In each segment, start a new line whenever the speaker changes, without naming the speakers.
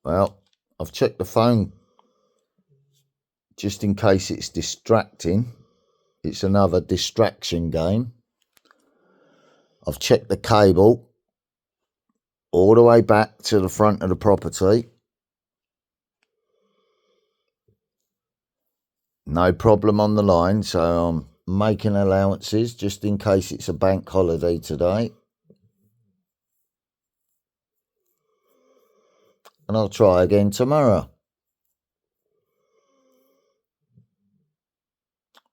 Well, I've checked the phone just in case it's distracting. It's another distraction game. I've checked the cable all the way back to the front of the property. No problem on the line, so I'm making allowances just in case it's a bank holiday today. And I'll try again tomorrow.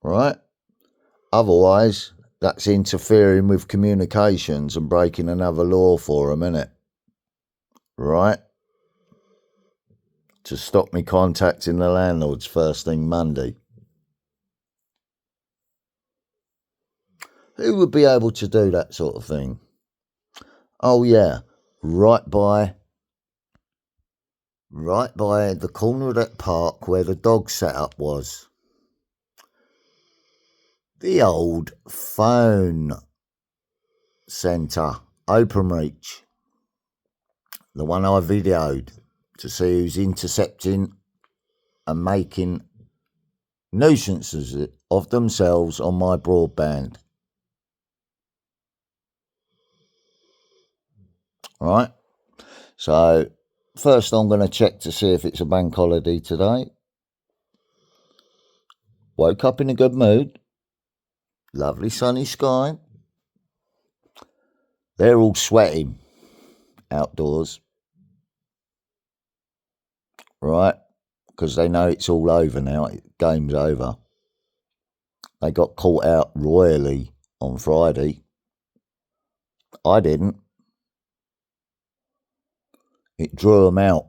Right? Otherwise, that's interfering with communications and breaking another law for them, innit? Right? To stop me contacting the landlords first thing Monday. Who would be able to do that sort of thing? Oh yeah, right by the corner of that park where the dog setup was. The old phone centre, Openreach. The one I videoed to see who's intercepting and making nuisances of themselves on my broadband. Right? So, first I'm going to check to see if it's a bank holiday today. Woke up in a good mood. Lovely sunny sky. They're all sweating outdoors. Right? Because they know it's all over now. Game's over. They got caught out royally on Friday. I didn't. It drew them out.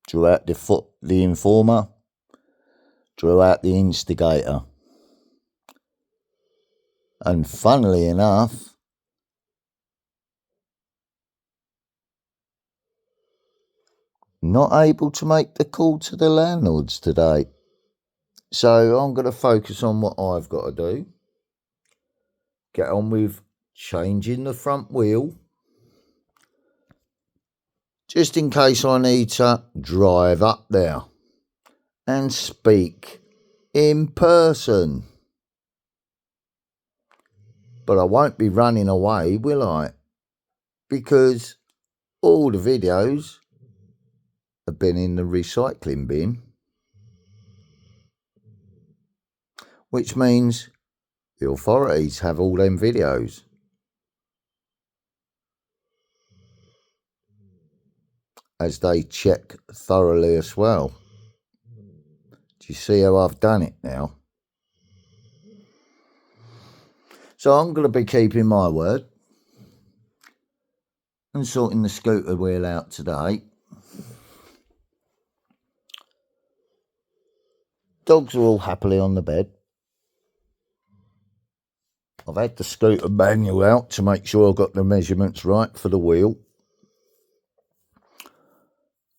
Drew out the informer. Drew out the instigator. And funnily enough, not able to make the call to the landlords today. So I'm going to focus on what I've got to do. Get on with changing the front wheel. Just in case I need to drive up there and speak in person. But I won't be running away, will I? Because all the videos have been in the recycling bin. Which means the authorities have all them videos. As they check thoroughly as well. Do you see how I've done it now? So I'm going to be keeping my word and sorting the scooter wheel out today. Dogs are all happily on the bed. I've had the scooter manual out to make sure I've got the measurements right for the wheel.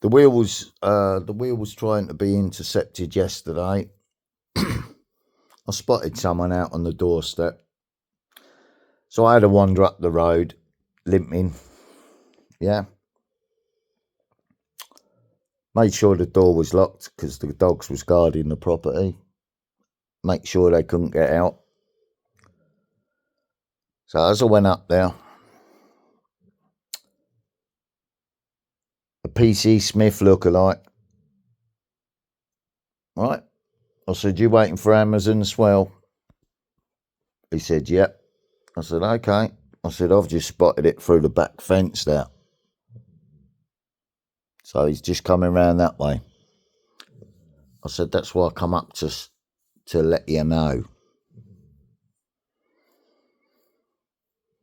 The wheel was trying to be intercepted yesterday. I spotted someone out on the doorstep. So I had to wander up the road, limping. Yeah. Made sure the door was locked because the dogs was guarding the property. Make sure they couldn't get out. So as I went up there, a PC Smith lookalike. Right. I said, you waiting for Amazon as well? He said, yep. I said, okay. I said, I've just spotted it through the back fence there. So he's just coming round that way. I said, that's why I come up to let you know.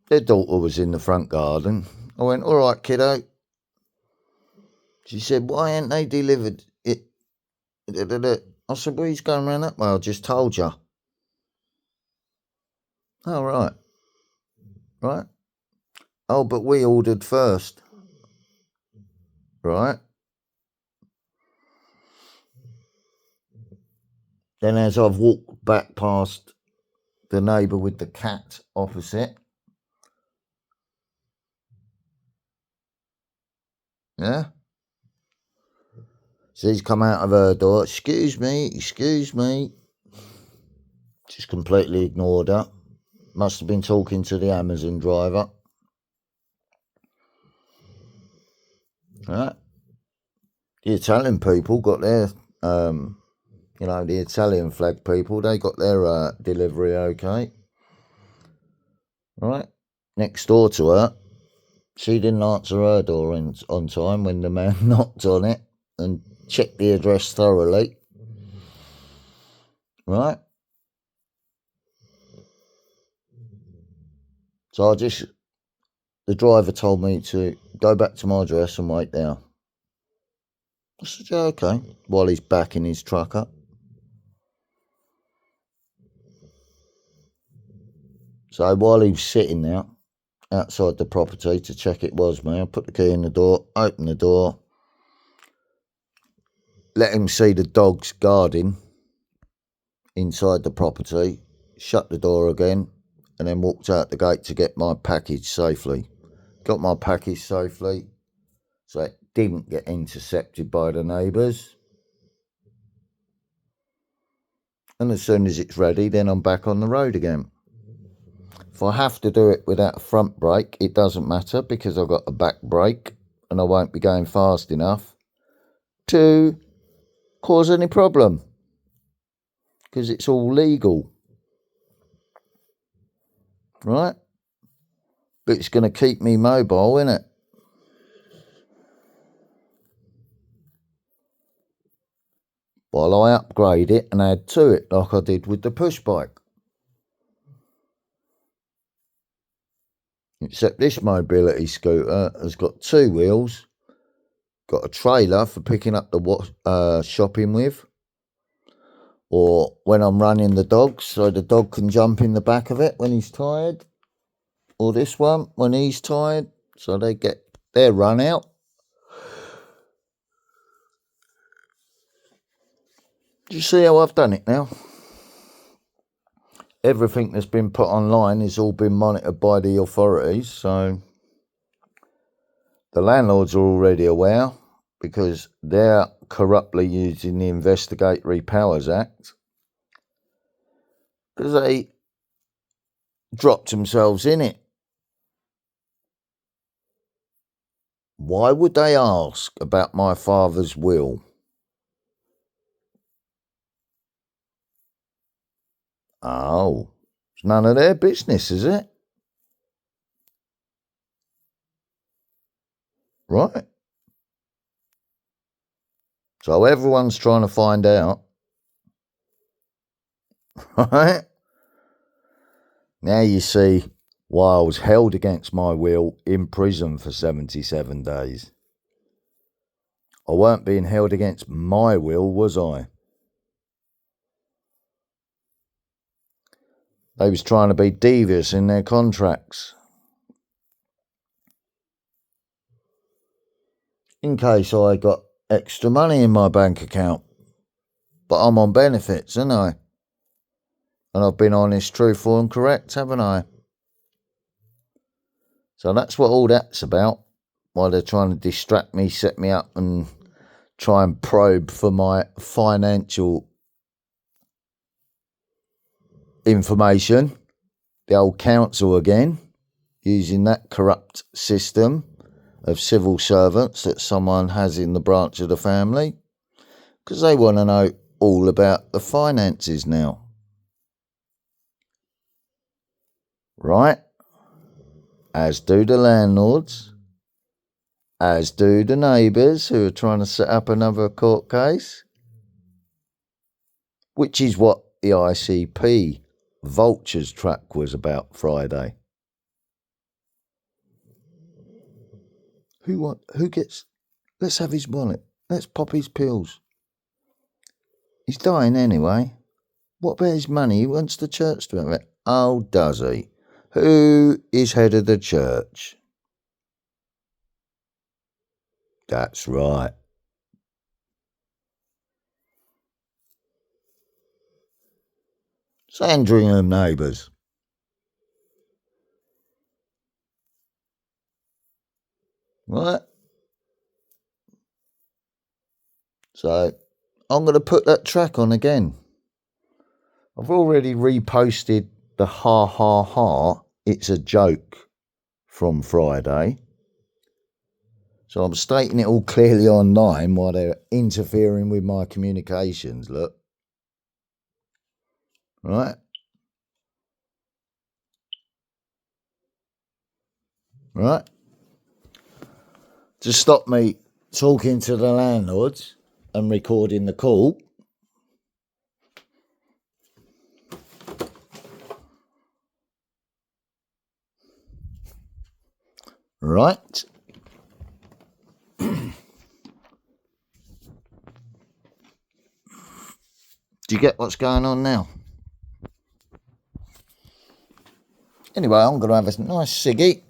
Their daughter was in the front garden. I went, all right, kiddo. She said, why ain't they delivered it? I said, well, he's going round that way. I just told you. Oh, right. Right. Oh, but we ordered first. Right. Then as I've walked back past the neighbour with the cat opposite. Yeah. So he's come out of her door. Excuse me. Just completely ignored her. Must have been talking to the Amazon driver. Right. The Italian people got their, the Italian flag people, they got their delivery okay. Right. Next door to her, she didn't answer her door on time when the man knocked on it and checked the address thoroughly. Right. So the driver told me to go back to my address and wait there. I said, yeah, okay, while he's backing his truck up. So while he was sitting there outside the property to check it was me, I put the key in the door, opened the door, let him see the dogs guarding inside the property, shut the door again, and then walked out the gate to get my package safely. Got my package safely, so it didn't get intercepted by the neighbours. And as soon as it's ready, then I'm back on the road again. If I have to do it without a front brake, it doesn't matter because I've got a back brake and I won't be going fast enough to cause any problem because it's all legal. Right? But it's going to keep me mobile, innit? While I upgrade it and add to it like I did with the push bike. Except this mobility scooter has got two wheels, got a trailer for picking up the shopping with, or when I'm running the dogs so the dog can jump in the back of it when he's tired, or this one when he's tired so they get their run out. Do you see how I've done it now? Everything that's been put online has all been monitored by the authorities, so the landlords are already aware because they're corruptly using the Investigatory Powers Act because they dropped themselves in it. Why would they ask about my father's will? Oh, it's none of their business, is it? Right. So everyone's trying to find out. Right? Now you see why I was held against my will in prison for 77 days. I weren't being held against my will, was I? They was trying to be devious in their contracts. In case I got extra money in my bank account. But I'm on benefits, ain't I? And I've been honest, truthful and correct, haven't I? So that's what all that's about. While they're trying to distract me, set me up and try and probe for my financial information. The old council again, using that corrupt system of civil servants that someone has in the branch of the family, because they want to know all about the finances now. Right? As do the landlords, as do the neighbours who are trying to set up another court case, which is what the ICP Vultures track was about Friday. Who gets, let's have his wallet, let's pop his pills. He's dying anyway. What about his money? He wants the church to have it. Oh, does he? Who is head of the church? That's right. Sandringham neighbours. Right? So I'm going to put that track on again. I've already reposted the ha ha ha, it's a joke from Friday. So I'm stating it all clearly online while they're interfering with my communications, look. Right? Right? To stop me talking to the landlords and recording the call. Right? Do you get what's going on now? Anyway, I'm going to have a nice ciggy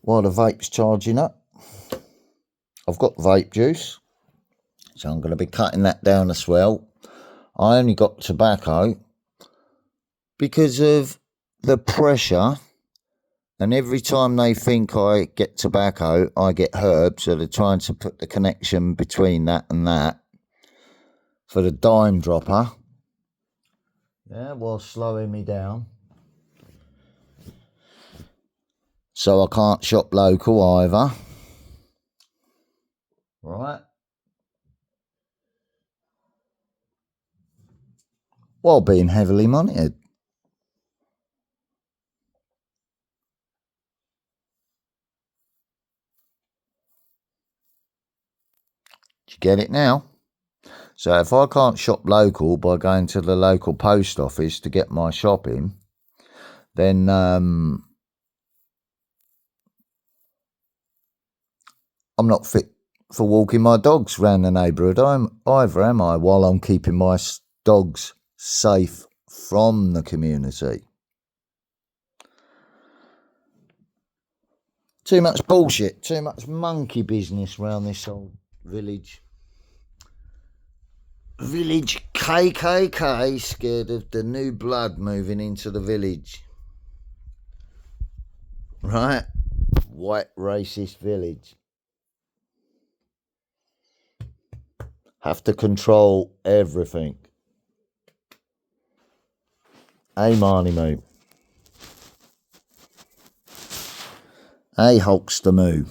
while the vape's charging up. I've got vape juice, so I'm going to be cutting that down as well. I only got tobacco because of the pressure, and every time they think I get tobacco, I get herb, so they're trying to put the connection between that and that for the dime dropper. Yeah, while slowing me down. So I can't shop local either. Right. While being heavily monitored. Do you get it now? So if I can't shop local by going to the local post office to get my shopping, then I'm not fit for walking my dogs around the neighbourhood either, am I, while I'm keeping my dogs safe from the community. Too much bullshit, too much monkey business around this old village. Village KKK scared of the new blood moving into the village. Right? White racist village. Have to control everything. Hey, Marnie Moo. Hey, Hulkster Moo.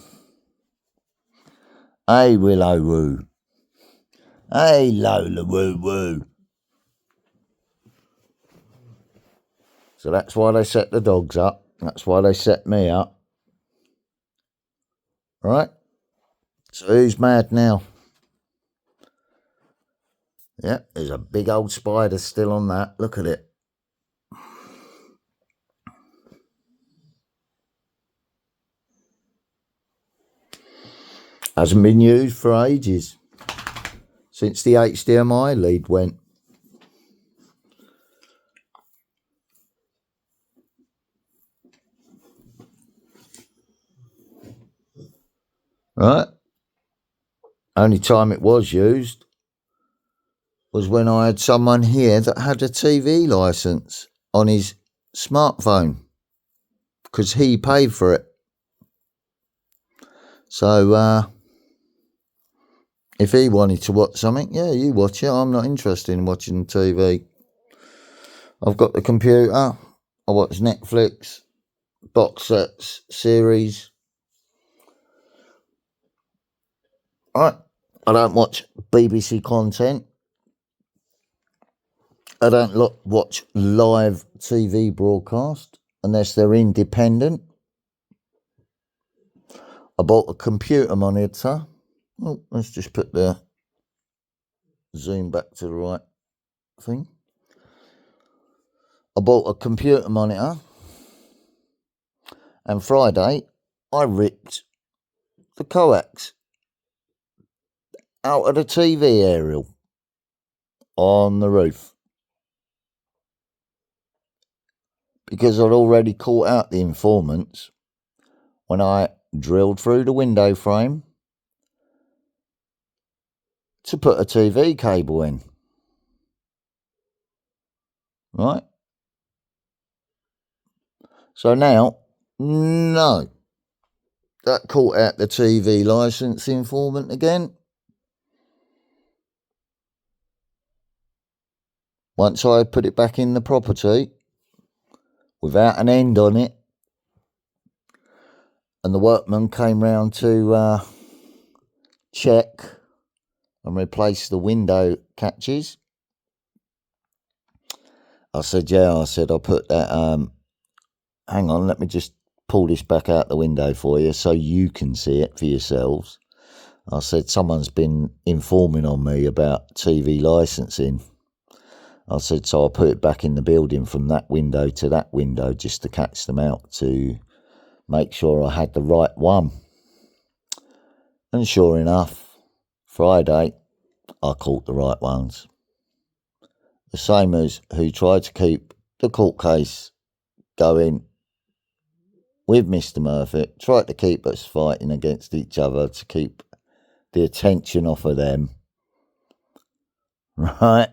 Hey, Willow Woo. Hey, Lola Woo Woo. So that's why they set the dogs up. That's why they set me up. Right? So who's mad now? Yeah, there's a big old spider still on that. Look at it. Hasn't been used for ages. Since the HDMI lead went. Right? Only time it was used was when I had someone here that had a TV license on his smartphone because he paid for it. So if he wanted to watch something, yeah, you watch it. I'm not interested in watching TV. I've got the computer. I watch Netflix, box sets, series. Right. I don't watch BBC content. I don't watch live TV broadcast unless they're independent. I bought a computer monitor. Oh, let's just put the zoom back to the right thing. I bought a computer monitor, and Friday I ripped the coax out of the TV aerial on the roof because I'd already caught out the informants when I drilled through the window frame to put a TV cable in. Right? So now, no, that caught out the TV license informant again. once I put it back in the property, without an end on it, and the workman came round to check and replace the window catches, I said, I put that, hang on, let me just pull this back out the window for you so you can see it for yourselves. I said, someone's been informing on me about TV licensing. I said, so I put it back in the building from that window to that window just to catch them out, to make sure I had the right one. And sure enough, Friday, I caught the right ones. The same as who tried to keep the court case going with Mr. Murphy, tried to keep us fighting against each other to keep the attention off of them. Right?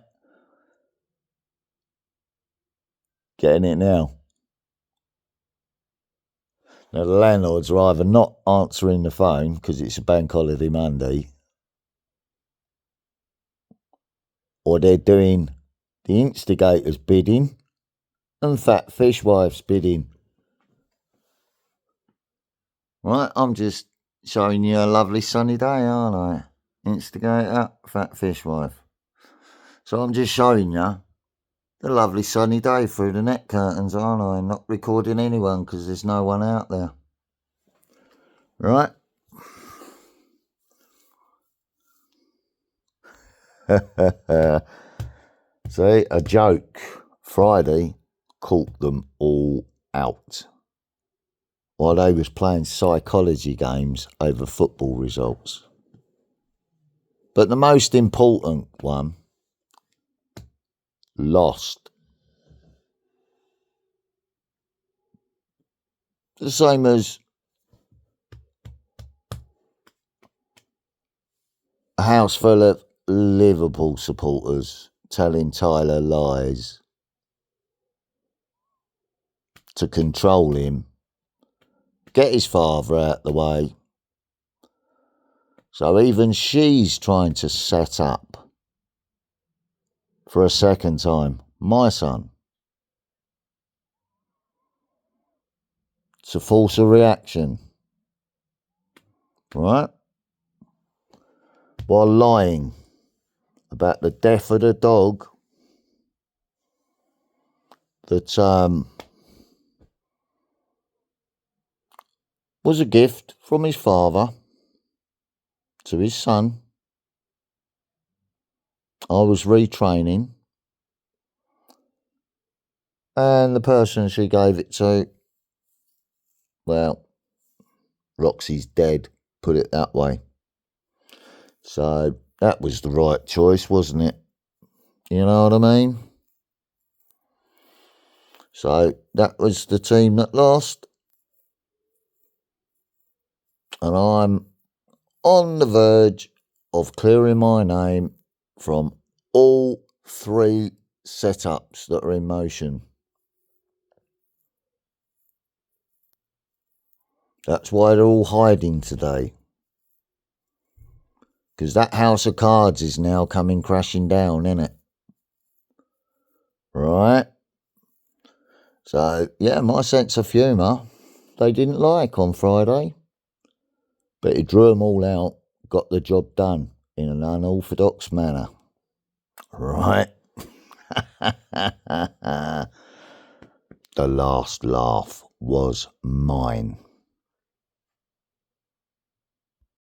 Getting it now? Now, the landlords are either not answering the phone because it's a bank holiday Monday, or they're doing the instigator's bidding and Fat Fishwife's bidding. Right, I'm just showing you a lovely sunny day, aren't I? Instigator, Fat Fishwife. So I'm just showing you the lovely sunny day through the net curtains, aren't I? Not recording anyone because there's no one out there. Right? See, a joke. Friday caught them all out while they was playing psychology games over football results. But the most important one, lost. The same as a house full of Liverpool supporters telling Tyler lies to control him, get his father out the way. So even she's trying to set up for a second time my son to force a reaction, right? While lying about the death of the dog that was a gift from his father to his son. I was retraining, and the person she gave it to, well, Roxy's dead, put it that way. So that was the right choice, wasn't it? You know what I mean? So that was the team that lost. And I'm on the verge of clearing my name from all 3 setups that are in motion. That's why they're all hiding today. Because that house of cards is now coming crashing down, innit? Right? So, yeah, my sense of humour, they didn't like on Friday. But he drew them all out, got the job done in an unorthodox manner. Right? The last laugh was mine.